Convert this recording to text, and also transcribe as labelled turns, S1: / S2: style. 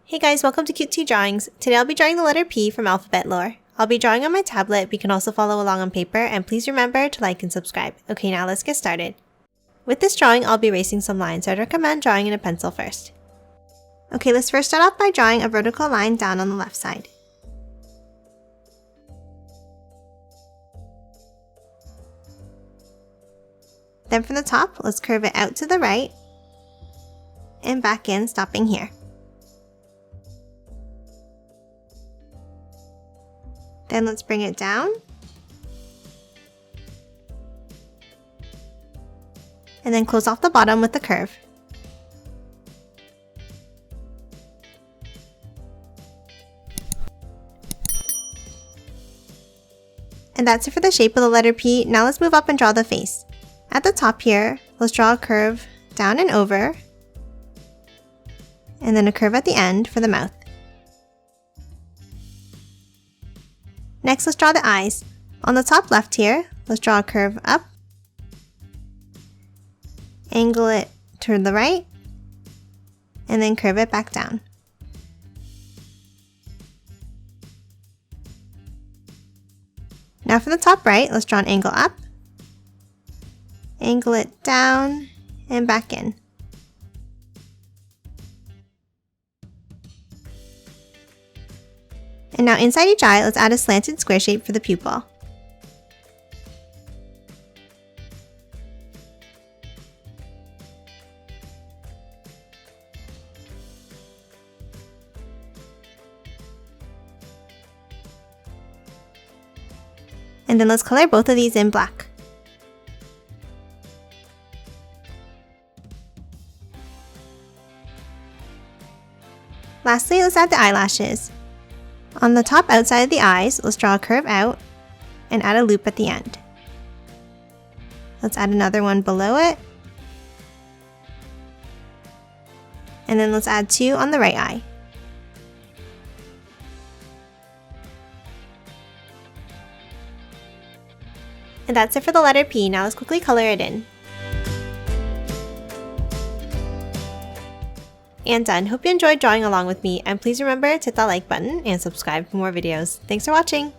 S1: Hey guys, welcome to Cute Tea Drawings. Today I'll be drawing the letter P from alphabet lore. I'll be drawing on my tablet, but you can also follow along on paper, and please remember to like and subscribe. Okay, now let's get started. With this drawing, I'll be erasing some lines, so I'd recommend drawing in a pencil first. Okay, let's first start off by drawing a vertical line down on the left side. Then from the top, let's curve it out to the right and back in, stopping here. Then let's bring it down. And then close off the bottom with the curve. And that's it for the shape of the letter P. Now let's move up and draw the face. At the top here, let's draw a curve down and over, and then a curve at the end for the mouth. Next, let's draw the eyes. On the top left here, let's draw a curve up, angle it to the right, and then curve it back down. Now from the top right, let's draw an angle up, angle it down, and back in. And now inside each eye, let's add a slanted square shape for the pupil. And then let's color both of these in black. Lastly, let's add the eyelashes. On the top outside of the eyes, let's draw a curve out and add a loop at the end. Let's add another one below it. And then let's add two on the right eye. And that's it for the letter P. Now let's quickly color it in. And done. Hope you enjoyed drawing along with me, and please remember to hit that like button and subscribe for more videos. Thanks for watching!